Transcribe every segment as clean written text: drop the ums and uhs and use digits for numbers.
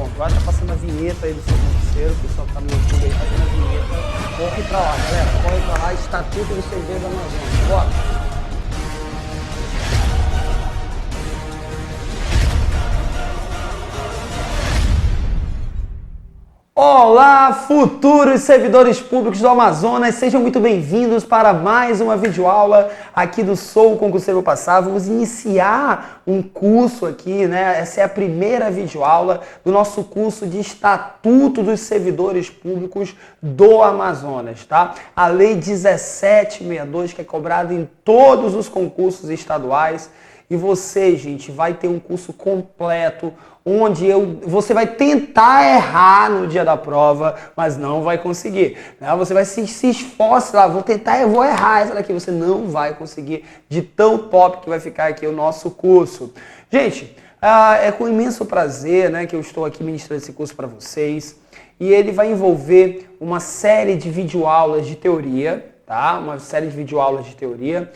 ponto. Vai estar passando a vinheta aí do seu concurseiro, o pessoal que tá no YouTube aí fazendo a vinheta. Corre pra lá, galera. Corre pra lá, Estatuto dos Servidores da Amazônia. Bora! Olá, futuros servidores públicos do Amazonas, sejam muito bem-vindos para mais uma videoaula aqui do Sou Concurseiro Passar. Vamos iniciar um curso aqui, né? Essa é a primeira videoaula do nosso curso de Estatuto dos Servidores Públicos do Amazonas, tá? A Lei 1762, que é cobrada em todos os concursos estaduais. E você, gente, vai ter um curso completo, onde você vai tentar errar no dia da prova, mas não vai conseguir. Né? Você vai se esforçar, vou tentar, eu vou errar essa daqui, você não vai conseguir, de tão top que vai ficar aqui o nosso curso. Gente, é com imenso prazer, né, que eu estou aqui ministrando esse curso para vocês, e ele vai envolver uma série de videoaulas de teoria, tá? Uma série de videoaulas de teoria,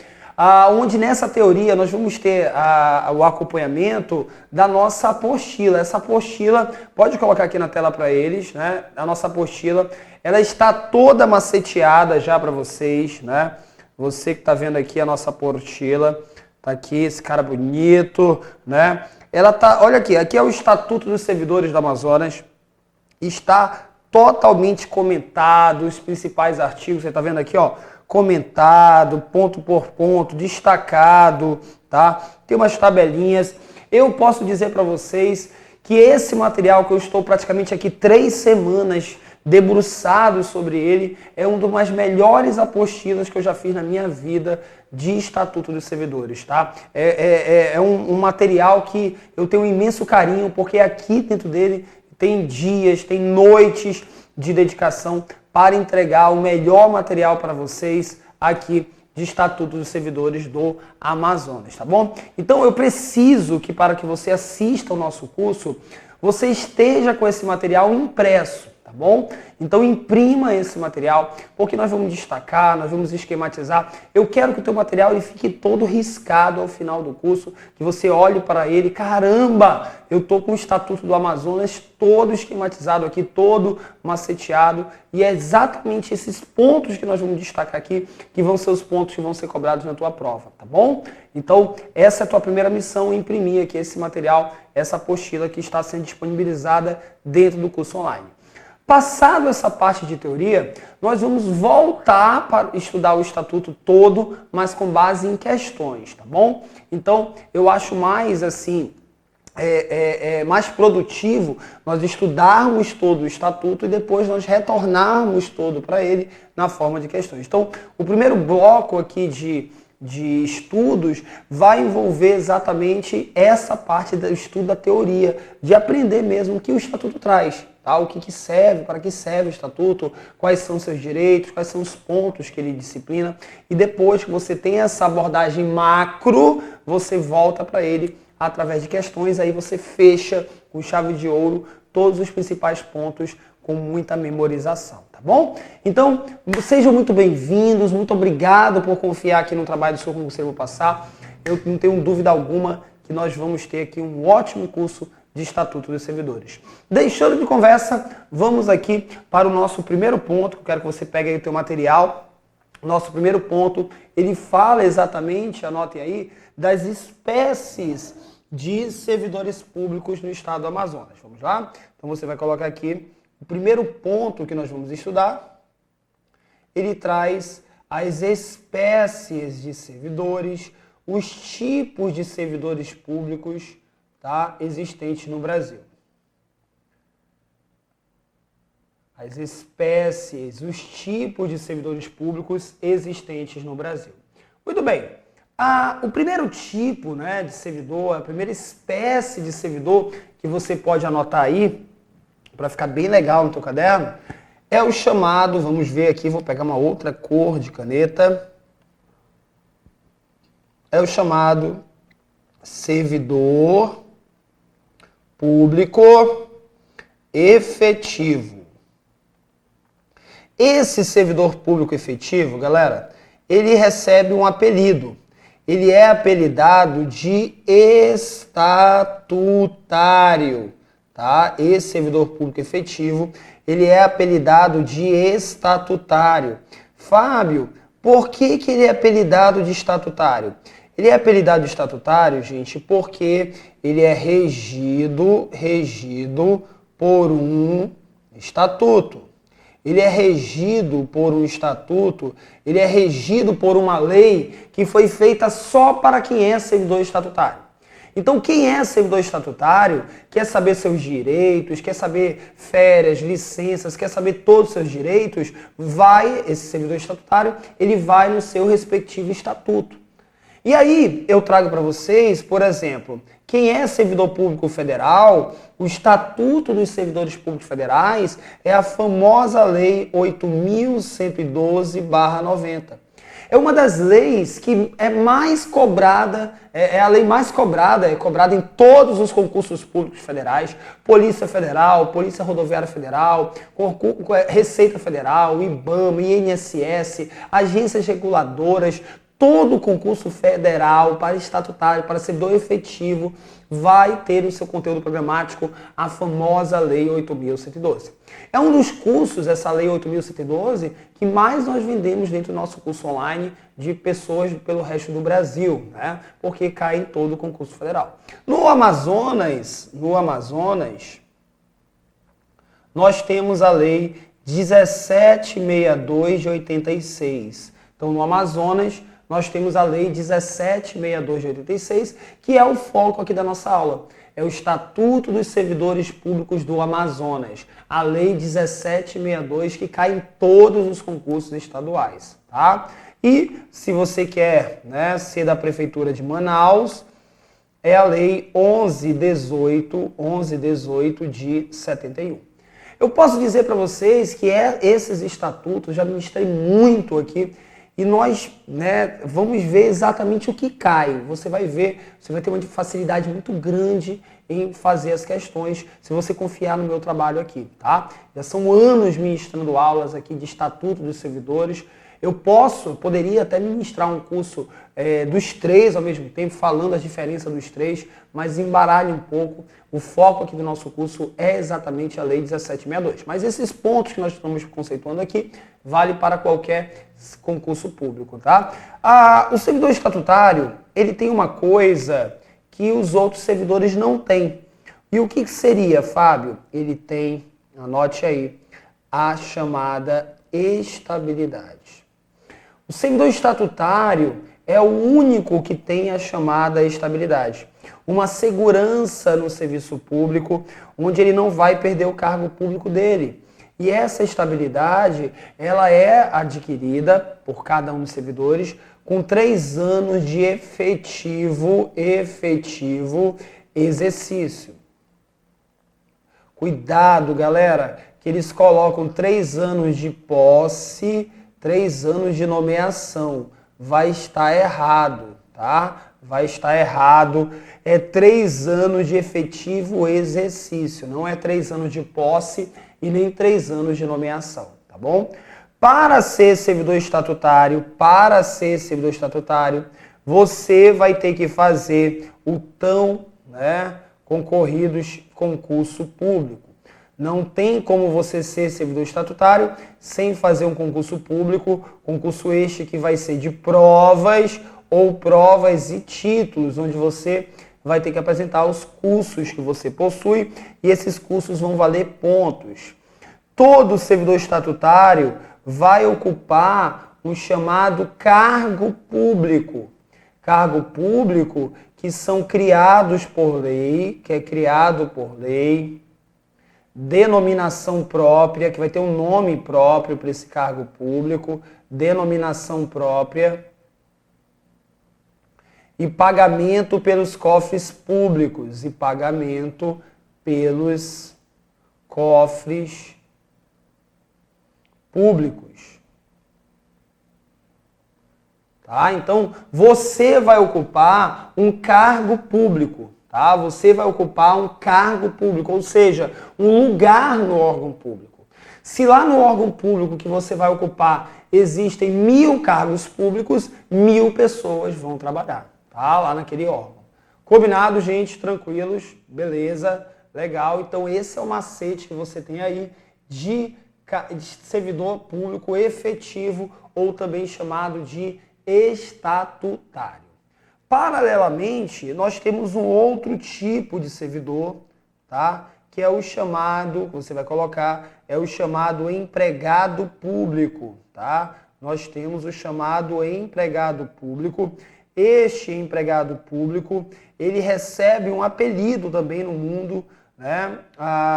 onde nessa teoria nós vamos ter o acompanhamento da nossa apostila. Essa apostila, pode colocar aqui na tela para eles, né? A nossa apostila, ela está toda maceteada já para vocês, né? Você que está vendo aqui a nossa apostila, tá aqui esse cara bonito, né? Ela tá, olha aqui é o Estatuto dos Servidores do Amazonas, está totalmente comentado, os principais artigos, você está vendo aqui, ó, comentado, ponto por ponto, destacado, tá? Tem umas tabelinhas. Eu posso dizer para vocês que esse material que eu estou praticamente aqui 3 semanas debruçado sobre ele, é uma das melhores apostilas que eu já fiz na minha vida de Estatuto dos Servidores, tá? É um material que eu tenho um imenso carinho, porque aqui dentro dele tem dias, tem noites de dedicação para entregar o melhor material para vocês aqui de Estatuto dos Servidores do Amazonas, tá bom? Então eu preciso que para que você assista o nosso curso, você esteja com esse material impresso, tá bom? Então imprima esse material, porque nós vamos destacar, nós vamos esquematizar. Eu quero que o teu material ele fique todo riscado ao final do curso, que você olhe para ele, caramba, eu tô com o Estatuto do Amazonas todo esquematizado aqui, todo maceteado, e é exatamente esses pontos que nós vamos destacar aqui, que vão ser os pontos que vão ser cobrados na tua prova, tá bom? Então, essa é a tua primeira missão, imprimir aqui esse material, essa apostila que está sendo disponibilizada dentro do curso online. Passado essa parte de teoria, nós vamos voltar para estudar o Estatuto todo, mas com base em questões, tá bom? Então, eu acho mais assim, mais produtivo nós estudarmos todo o Estatuto e depois nós retornarmos todo para ele na forma de questões. Então, o primeiro bloco aqui de estudos vai envolver exatamente essa parte do estudo da teoria, de aprender mesmo o que o Estatuto traz. Tá? O que serve, para que serve o Estatuto, quais são seus direitos, quais são os pontos que ele disciplina. E depois que você tem essa abordagem macro, você volta para ele através de questões, aí você fecha com chave de ouro todos os principais pontos com muita memorização, tá bom? Então, sejam muito bem-vindos, muito obrigado por confiar aqui no trabalho do Sou Concurseiro Passar. Eu não tenho dúvida alguma que nós vamos ter aqui um ótimo curso de Estatuto dos Servidores. Deixando de conversa, vamos aqui para o nosso primeiro ponto, que eu quero que você pegue aí o teu material. Nosso primeiro ponto, ele fala exatamente, anotem aí, das espécies de servidores públicos no estado do Amazonas. Vamos lá? Então você vai colocar aqui o primeiro ponto que nós vamos estudar. Ele traz as espécies de servidores, os tipos de servidores públicos, tá, existentes no Brasil. As espécies, os tipos de servidores públicos existentes no Brasil. Muito bem. O primeiro tipo, né, de servidor, a primeira espécie de servidor que você pode anotar aí, para ficar bem legal no teu caderno, é o chamado, vamos ver aqui, vou pegar uma outra cor de caneta, é o chamado servidor público efetivo. Esse servidor público efetivo, galera, ele recebe um apelido. Ele é apelidado de estatutário, tá? Esse servidor público efetivo, ele é apelidado de estatutário. Fábio, por que ele é apelidado de estatutário? Ele é apelidado de estatutário, gente, porque ele é regido por um estatuto. Ele é regido por um estatuto, ele é regido por uma lei que foi feita só para quem é servidor estatutário. Então, quem é servidor estatutário, quer saber seus direitos, quer saber férias, licenças, quer saber todos os seus direitos, esse servidor estatutário, ele vai no seu respectivo estatuto. E aí, eu trago para vocês, por exemplo, quem é servidor público federal, o Estatuto dos Servidores Públicos Federais é a famosa Lei 8.112/90. É uma das leis que é mais cobrada, é a lei mais cobrada, é cobrada em todos os concursos públicos federais, Polícia Federal, Polícia Rodoviária Federal, Receita Federal, IBAMA, INSS, agências reguladoras. Todo concurso federal para estatutário, para servidor efetivo, vai ter no seu conteúdo programático a famosa Lei 8.112. É um dos cursos, essa Lei 8.112, que mais nós vendemos dentro do nosso curso online de pessoas pelo resto do Brasil, né? Porque cai em todo o concurso federal. No Amazonas, nós temos a Lei 1762 de 86. Então, no Amazonas, nós temos a Lei 1762 de 86, que é o foco aqui da nossa aula. É o Estatuto dos Servidores Públicos do Amazonas. A Lei 1762, que cai em todos os concursos estaduais, tá? E, se você quer, né, ser da Prefeitura de Manaus, é a Lei 1118 de 71. Eu posso dizer para vocês que esses estatutos, já ministrei muito aqui, e nós, né, vamos ver exatamente o que cai. Você vai ver, você vai ter uma facilidade muito grande em fazer as questões, se você confiar no meu trabalho aqui, tá? Já são anos ministrando aulas aqui de Estatuto dos Servidores. Eu poderia até ministrar um curso dos três ao mesmo tempo, falando as diferenças dos três, mas embaralha um pouco. O foco aqui do nosso curso é exatamente a Lei 1762. Mas esses pontos que nós estamos conceituando aqui, vale para qualquer concurso público, tá? O servidor estatutário, ele tem uma coisa que os outros servidores não têm. E o que seria, Fábio? Ele tem, anote aí, a chamada estabilidade. O servidor estatutário é o único que tem a chamada estabilidade. Uma segurança no serviço público, onde ele não vai perder o cargo público dele. E essa estabilidade, ela é adquirida por cada um dos servidores com 3 anos de efetivo exercício. Cuidado, galera, que eles colocam 3 anos de posse, 3 anos de nomeação. Vai estar errado, tá? Vai estar errado. É 3 anos de efetivo exercício. Não é 3 anos de posse e nem 3 anos de nomeação, tá bom? Para ser servidor estatutário, você vai ter que fazer o tão, né, concorridos concurso público. Não tem como você ser servidor estatutário sem fazer um concurso público, concurso este que vai ser de provas ou provas e títulos, onde você vai ter que apresentar os cursos que você possui e esses cursos vão valer pontos. Todo servidor estatutário vai ocupar um chamado cargo público. Cargo público que são criados por lei, denominação própria, que vai ter um nome próprio para esse cargo público, denominação própria e pagamento pelos cofres públicos Tá? Então, você vai ocupar um cargo público, tá? Você vai ocupar um cargo público, ou seja, um lugar no órgão público. Se lá no órgão público que você vai ocupar existem 1000 cargos públicos, 1000 pessoas vão trabalhar, tá? Lá naquele órgão. Combinado, gente? Tranquilos? Beleza? Legal, então esse é o macete que você tem aí de servidor público efetivo, ou também chamado de estatutário. Paralelamente, nós temos um outro tipo de servidor, tá? Que é o chamado, você vai colocar, é o chamado empregado público, tá? Nós temos o chamado empregado público. Este empregado público, ele recebe um apelido também no mundo, né?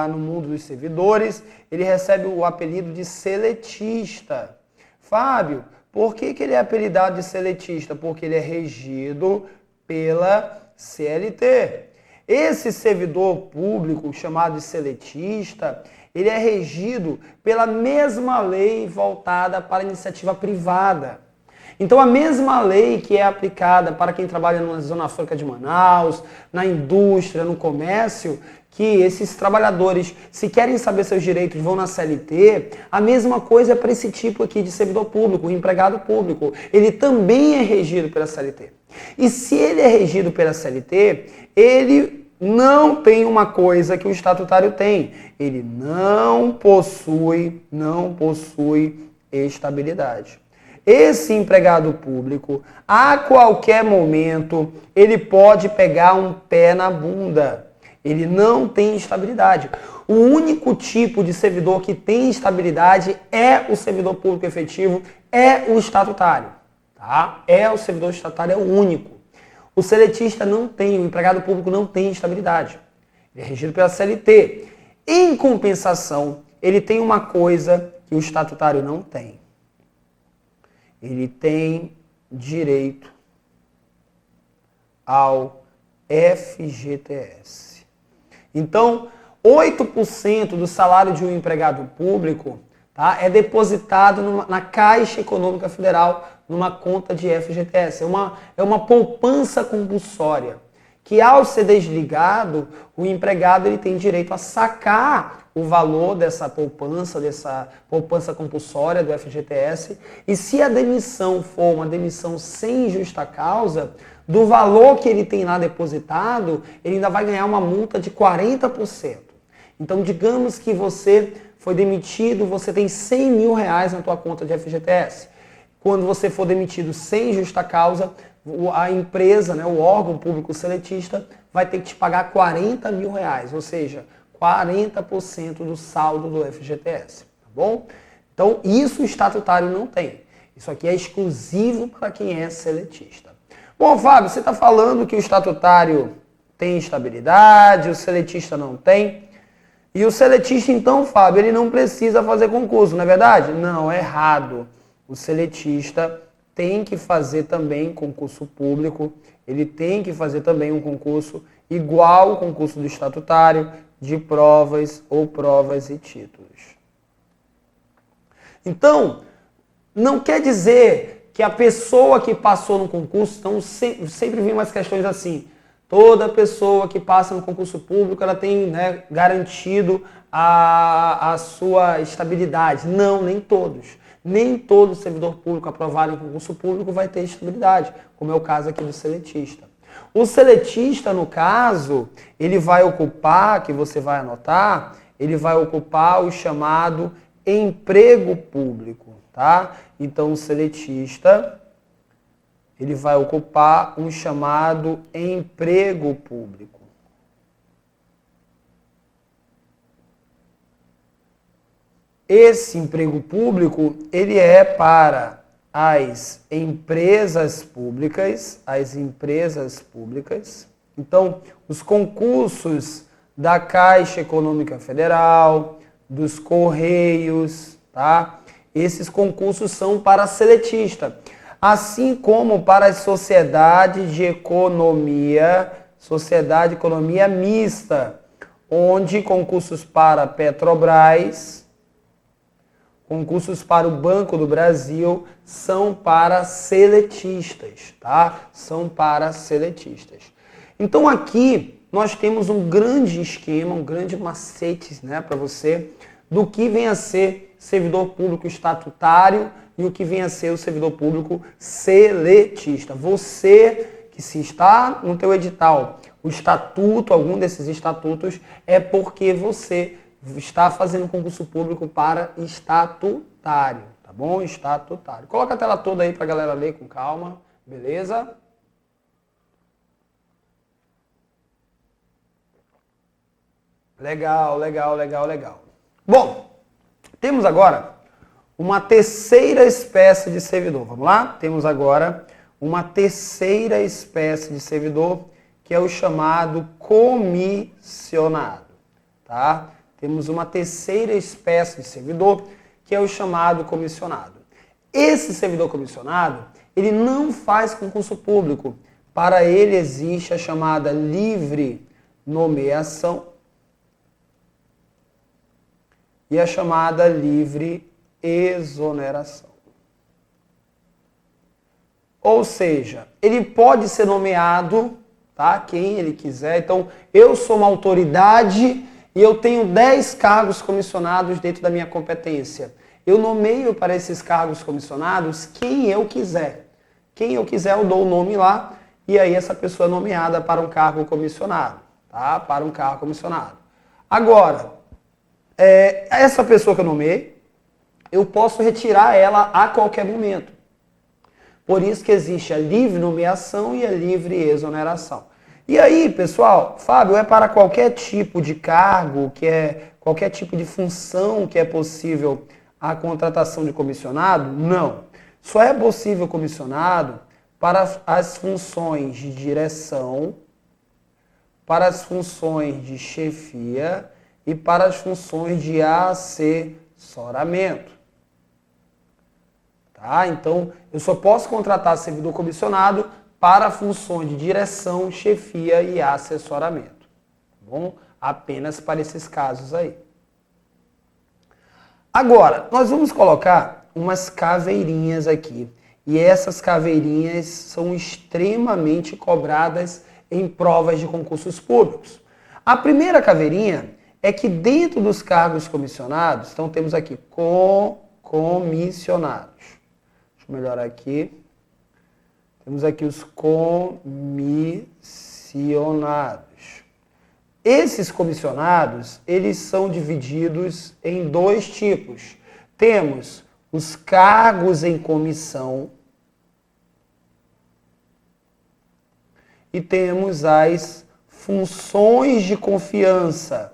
No mundo dos servidores, ele recebe o apelido de seletista. Fábio, por que ele é apelidado de seletista? Porque ele é regido pela CLT. Esse servidor público, chamado de seletista, ele é regido pela mesma lei voltada para a iniciativa privada. Então, a mesma lei que é aplicada para quem trabalha na Zona Franca de Manaus, na indústria, no comércio, que esses trabalhadores, se querem saber seus direitos, vão na CLT, a mesma coisa é para esse tipo aqui de servidor público, o empregado público. Ele também é regido pela CLT. E se ele é regido pela CLT, ele não tem uma coisa que o estatutário tem. Ele não possui estabilidade. Esse empregado público, a qualquer momento, ele pode pegar um pé na bunda. Ele não tem estabilidade. O único tipo de servidor que tem estabilidade é o servidor público efetivo, é o estatutário. Tá? O servidor estatutário é o único. O seletista não tem, o empregado público não tem estabilidade. Ele é regido pela CLT. Em compensação, ele tem uma coisa que o estatutário não tem. Ele tem direito ao FGTS. Então, 8% do salário de um empregado público, tá, é depositado na Caixa Econômica Federal, numa conta de FGTS. É uma poupança compulsória, que ao ser desligado, o empregado ele tem direito a sacar o valor dessa poupança compulsória do FGTS, e se a demissão for uma demissão sem justa causa, do valor que ele tem lá depositado, ele ainda vai ganhar uma multa de 40%. Então, digamos que você foi demitido, você tem 100 mil reais na tua conta de FGTS. Quando você for demitido sem justa causa, a empresa, né, o órgão público seletista, vai ter que te pagar 40 mil reais, ou seja, 40% do saldo do FGTS, tá bom? Então, isso o estatutário não tem. Isso aqui é exclusivo para quem é seletista. Bom, Fábio, você está falando que o estatutário tem estabilidade, o seletista não tem. E o seletista, então, Fábio, ele não precisa fazer concurso, não é verdade? Não, é errado. O seletista tem que fazer também concurso público, ele tem que fazer também um concurso igual ao concurso do estatutário, de provas ou provas e títulos. Então, não quer dizer que a pessoa que passou no concurso, então sempre vem umas questões assim, toda pessoa que passa no concurso público, ela tem, né, garantido a sua estabilidade. Não, nem todos. Nem todo servidor público aprovado em concurso público vai ter estabilidade, como é o caso aqui do seletista. O seletista, no caso, ele vai ocupar, que você vai anotar, ele vai ocupar o chamado emprego público, tá? Então, o seletista, ele vai ocupar um chamado emprego público. Esse emprego público, ele é para as empresas públicas, Então, os concursos da Caixa Econômica Federal, dos Correios, tá? Esses concursos são para seletista, assim como para as sociedades de economia mista, onde concursos para Petrobras, concursos para o Banco do Brasil são para seletistas, tá? São para seletistas. Então aqui nós temos um grande esquema, um grande macete, né, para você, do que vem a ser servidor público estatutário e o que vem a ser o servidor público seletista. Você que se está no teu edital, o estatuto, algum desses estatutos, é porque você está fazendo concurso público para estatutário, tá bom? Estatutário. Coloca a tela toda aí para a galera ler com calma, beleza? Legal, legal, legal, legal. Bom, temos agora uma terceira espécie de servidor. Vamos lá? Temos agora uma terceira espécie de servidor, que é o chamado comissionado, tá? Temos uma terceira espécie de servidor, que é o chamado comissionado. Esse servidor comissionado, ele não faz concurso público. Para ele existe a chamada livre nomeação e a chamada livre exoneração. Ou seja, ele pode ser nomeado, tá? Quem ele quiser. Então, eu sou uma autoridade e eu tenho 10 cargos comissionados dentro da minha competência. Eu nomeio para esses cargos comissionados quem eu quiser. Quem eu quiser, eu dou o nome lá e aí essa pessoa é nomeada para um cargo comissionado, tá? Para um cargo comissionado. Agora, essa pessoa que eu nomeei, eu posso retirar ela a qualquer momento. Por isso que existe a livre nomeação e a livre exoneração. E aí, pessoal, Fábio, é para qualquer tipo de cargo, qualquer tipo de função que é possível a contratação de comissionado? Não. Só é possível comissionado para as funções de direção, para as funções de chefia e para as funções de assessoramento. Tá? Então, eu só posso contratar servidor comissionado para funções de direção, chefia e assessoramento. Tá bom? Apenas para esses casos aí. Agora, nós vamos colocar umas caveirinhas aqui. E essas caveirinhas são extremamente cobradas em provas de concursos públicos. A primeira caveirinha é que dentro dos cargos comissionados, então temos aqui comissionados. Deixa eu melhorar aqui. Temos aqui os comissionados. Esses comissionados, eles são divididos em 2 tipos. Temos os cargos em comissão e temos as funções de confiança.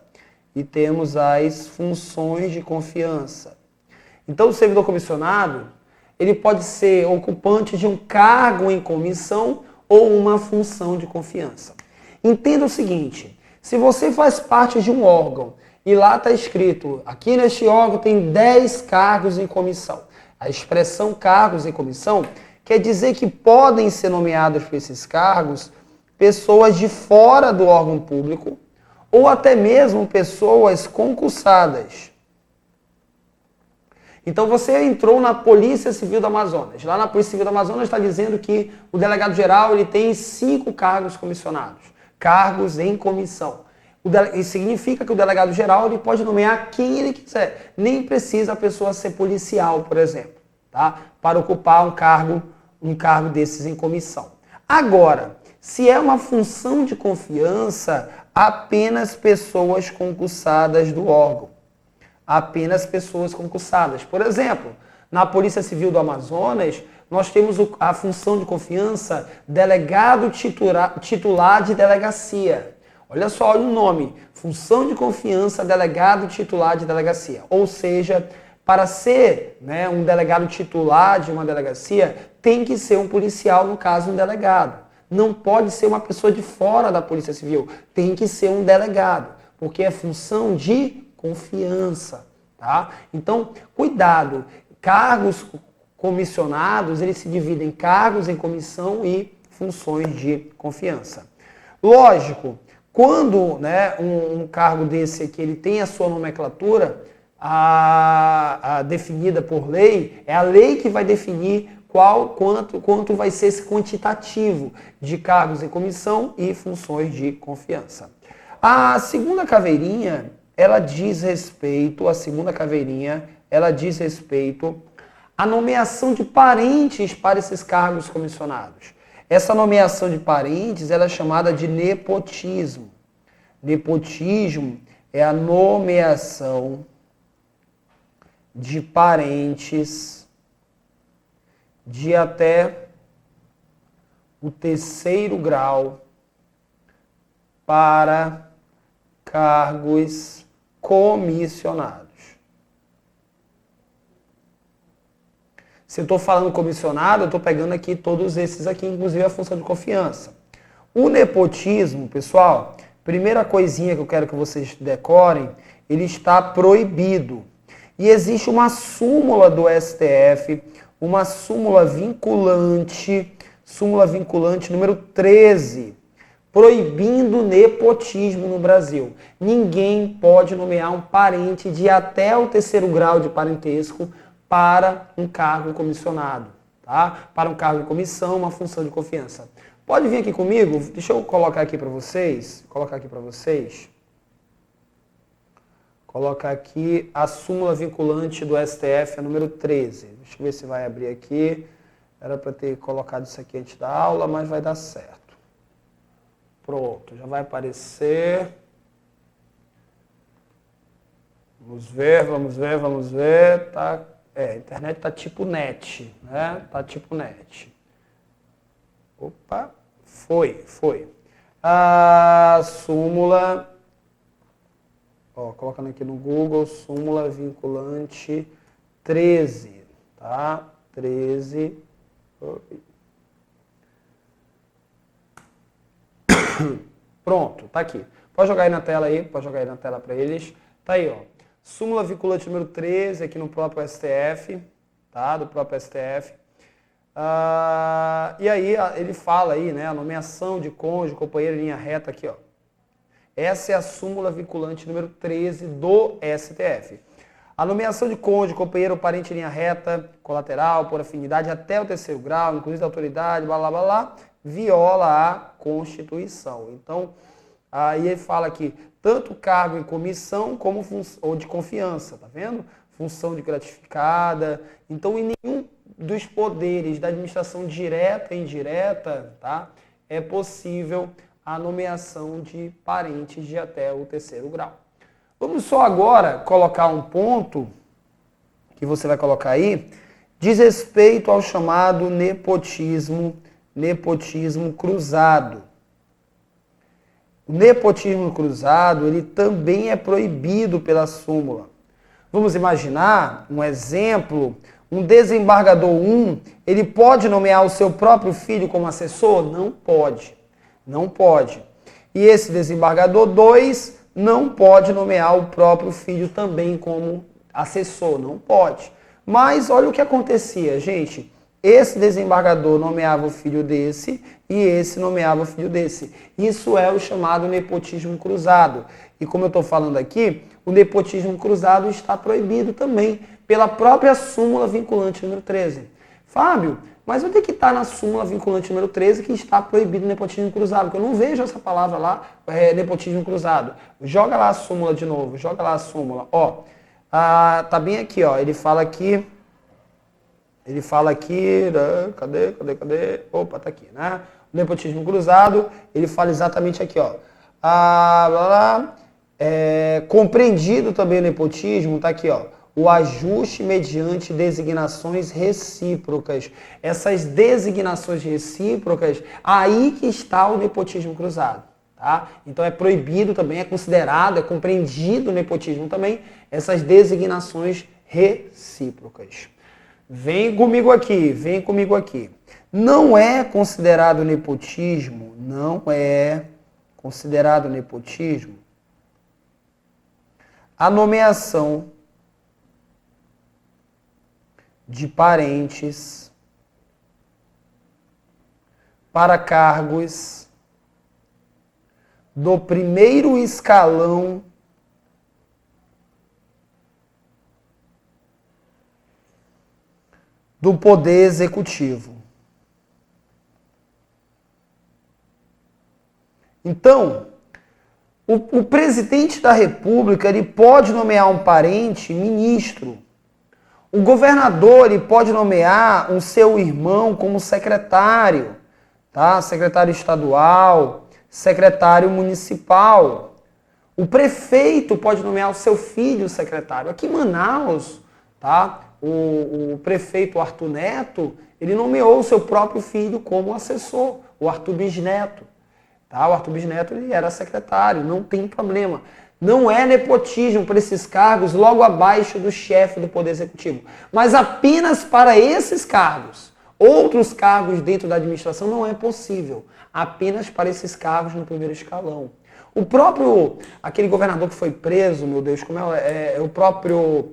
Então, o servidor comissionado, ele pode ser ocupante de um cargo em comissão ou uma função de confiança. Entenda o seguinte, se você faz parte de um órgão e lá está escrito, aqui neste órgão tem 10 cargos em comissão. A expressão cargos em comissão quer dizer que podem ser nomeados para esses cargos pessoas de fora do órgão público ou até mesmo pessoas concursadas. Então você entrou na Polícia Civil do Amazonas. Lá na Polícia Civil do Amazonas está dizendo que o delegado-geral ele tem 5 cargos comissionados, cargos em comissão. Isso significa que o delegado-geral ele pode nomear quem ele quiser. Nem precisa a pessoa ser policial, por exemplo, tá? Para ocupar um cargo desses em comissão. Agora, se é uma função de confiança, apenas pessoas concursadas do órgão. Apenas pessoas concursadas. Por exemplo, na Polícia Civil do Amazonas, nós temos a função de confiança delegado titular de delegacia. Olha só, olha o nome. Função de confiança delegado titular de delegacia. Ou seja, para ser um delegado titular de uma delegacia, tem que ser um policial, no caso um delegado. Não pode ser uma pessoa de fora da Polícia Civil. Tem que ser um delegado, porque é função de confiança, tá? Então, cuidado. Cargos comissionados, eles se dividem em cargos em comissão e funções de confiança. Lógico, quando um cargo desse aqui ele tem a sua nomenclatura definida por lei, é a lei que vai definir quanto vai ser esse quantitativo de cargos em comissão e funções de confiança. A segunda caveirinha, ela diz respeito à nomeação de parentes para esses cargos comissionados. Essa nomeação de parentes ela é chamada de nepotismo. Nepotismo é a nomeação de parentes de até o terceiro grau para cargos comissionados. Se eu estou falando comissionado, eu estou pegando aqui todos esses aqui, inclusive a função de confiança. O nepotismo, pessoal, primeira coisinha que eu quero que vocês decorem, ele está proibido. E existe uma súmula do STF, uma súmula vinculante número 13, proibindo nepotismo no Brasil. Ninguém pode nomear um parente de até o terceiro grau de parentesco para um cargo comissionado, tá? Para um cargo de comissão, uma função de confiança. Pode vir aqui comigo? Deixa eu colocar aqui para vocês. Colocar aqui a súmula vinculante do STF, a número 13. Deixa eu ver se vai abrir aqui. Era para ter colocado isso aqui antes da aula, mas vai dar certo. Pronto, já vai aparecer. Vamos ver. Tá. A internet tá tipo net, né? Tá tipo net. Opa, foi. A súmula, colocando aqui no Google, súmula vinculante 13, tá? 13. Pronto, tá aqui. Pode jogar aí na tela para eles. Tá aí, ó. Súmula vinculante número 13, aqui no próprio STF, tá? Do próprio STF. E aí ele fala aí, né? A nomeação de cônjuge, companheiro em linha reta aqui, ó. Essa é a súmula vinculante número 13 do STF. A nomeação de cônjuge, companheiro ou parente em linha reta, colateral, por afinidade, até o terceiro grau, inclusive da autoridade, blá, blá, blá, blá, viola a Constituição. Então, aí ele fala aqui, tanto cargo em comissão como ou de confiança, tá vendo? Função de gratificada. Então, em nenhum dos poderes da administração direta e indireta, tá? É possível a nomeação de parentes de até o terceiro grau. Vamos só agora colocar um ponto, que você vai colocar aí, diz respeito ao chamado nepotismo cruzado. O nepotismo cruzado, ele também é proibido pela súmula. Vamos imaginar um exemplo, um desembargador 1, ele pode nomear o seu próprio filho como assessor? Não pode. Não pode. E esse desembargador 2 não pode nomear o próprio filho também como assessor, não pode. Mas olha o que acontecia, gente. Esse desembargador nomeava o filho desse e esse nomeava o filho desse. Isso é o chamado nepotismo cruzado. E como eu estou falando aqui, o nepotismo cruzado está proibido também pela própria súmula vinculante número 13. Fábio, mas onde é que está na súmula vinculante número 13 que está proibido o nepotismo cruzado? Porque eu não vejo essa palavra lá, nepotismo cruzado. Joga lá a súmula de novo, joga lá a súmula. Ó, tá bem aqui, ó. Ele fala aqui, cadê? Opa, tá aqui, né? O nepotismo cruzado, ele fala exatamente aqui, ó. Compreendido também o nepotismo, tá aqui, ó. O ajuste mediante designações recíprocas. Essas designações recíprocas, aí que está o nepotismo cruzado, tá? Então é proibido também, é considerado, é compreendido o nepotismo também, essas designações recíprocas. Vem comigo aqui. Não é considerado nepotismo a nomeação de parentes para cargos do primeiro escalão do Poder Executivo. Então, o presidente da República ele pode nomear um parente ministro. O governador ele pode nomear um seu irmão como secretário, tá? Secretário estadual, secretário municipal. O prefeito pode nomear o seu filho secretário. Aqui em Manaus, tá? O prefeito Arthur Neto, ele nomeou o seu próprio filho como assessor, o Arthur Bisneto. Tá? O Arthur Bisneto ele era secretário, não tem problema. Não é nepotismo para esses cargos logo abaixo do chefe do Poder Executivo, mas apenas para esses cargos. Outros cargos dentro da administração não é possível, apenas para esses cargos no primeiro escalão. O próprio, aquele governador que foi preso, meu Deus, como é o próprio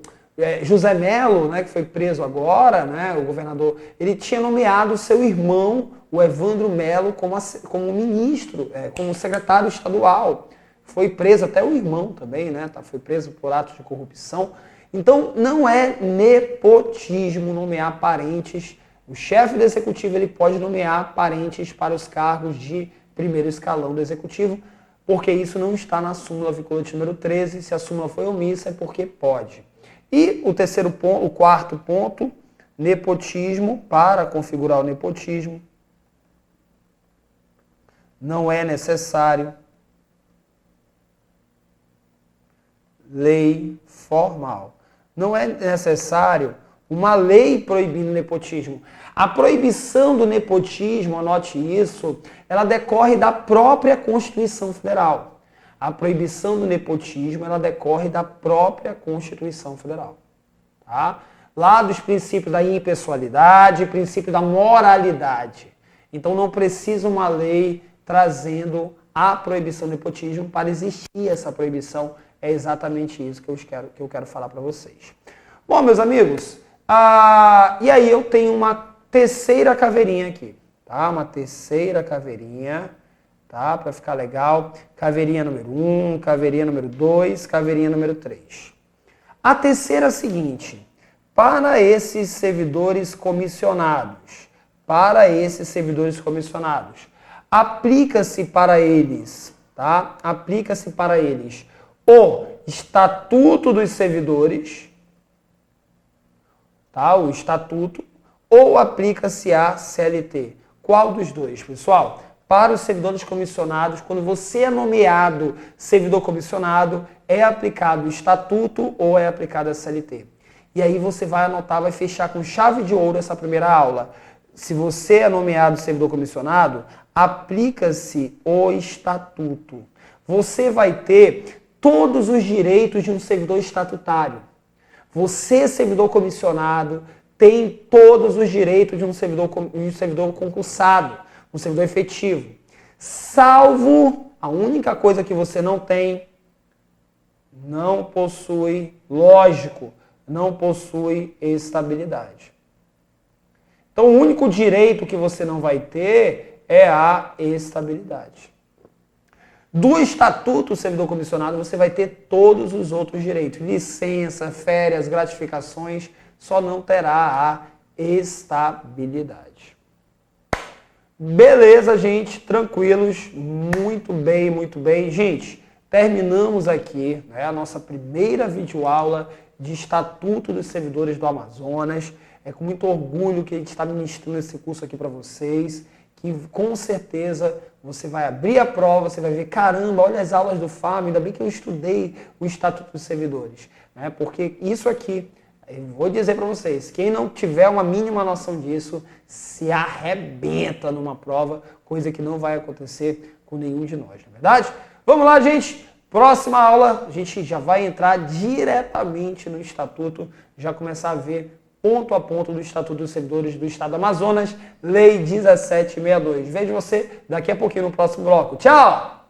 José Melo, né, que foi preso agora, né, o governador, ele tinha nomeado seu irmão, o Evandro Melo, como ministro, como secretário estadual. Foi preso até o irmão também, né? Foi preso por atos de corrupção. Então, não é nepotismo nomear parentes. O chefe do executivo ele pode nomear parentes para os cargos de primeiro escalão do executivo, porque isso não está na súmula vinculante número 13. Se a súmula foi omissa, é porque pode. E o terceiro ponto, o quarto ponto, nepotismo, para configurar o nepotismo, não é necessário lei formal. Não é necessário uma lei proibindo o nepotismo. A proibição do nepotismo, anote isso, ela decorre da própria Constituição Federal. A proibição do nepotismo, ela decorre da própria Constituição Federal. Tá? Lá dos princípios da impessoalidade, princípio da moralidade. Então não precisa uma lei trazendo a proibição do nepotismo para existir essa proibição. É exatamente isso que eu quero falar para vocês. Bom, meus amigos, e aí eu tenho uma terceira caveirinha aqui, tá? Uma terceira caveirinha, tá? Para ficar legal. Caveirinha número 1, caveirinha número 2, caveirinha número 3. A terceira é a seguinte: para esses servidores comissionados, aplica-se para eles, tá? Aplica-se para eles o Estatuto dos Servidores, tá? O Estatuto, ou aplica-se a CLT. Qual dos dois, pessoal? Para os servidores comissionados, quando você é nomeado servidor comissionado, é aplicado o Estatuto ou é aplicado a CLT. E aí você vai anotar, vai fechar com chave de ouro essa primeira aula. Se você é nomeado servidor comissionado, aplica-se o Estatuto. Você vai ter todos os direitos de um servidor estatutário. Você, servidor comissionado, tem todos os direitos de um servidor concursado, um servidor efetivo. Salvo a única coisa que você não tem, não possui, lógico, não possui estabilidade. Então, o único direito que você não vai ter é a estabilidade. Do Estatuto do Servidor Comissionado, você vai ter todos os outros direitos. Licença, férias, gratificações, só não terá a estabilidade. Beleza, gente? Tranquilos? Muito bem, muito bem. Gente, terminamos aqui, né, a nossa primeira videoaula de Estatuto dos Servidores do Amazonas. É com muito orgulho que a gente está ministrando esse curso aqui para vocês, que com certeza você vai abrir a prova, você vai ver, caramba, olha as aulas do FAM, ainda bem que eu estudei o Estatuto dos Servidores. Né? Porque isso aqui, eu vou dizer para vocês, quem não tiver uma mínima noção disso, se arrebenta numa prova, coisa que não vai acontecer com nenhum de nós, não é verdade? Vamos lá, gente! Próxima aula, a gente já vai entrar diretamente no Estatuto, já começar a ver ponto a ponto do Estatuto dos Servidores do Estado do Amazonas, Lei 1762. Vejo você daqui a pouquinho no próximo bloco. Tchau!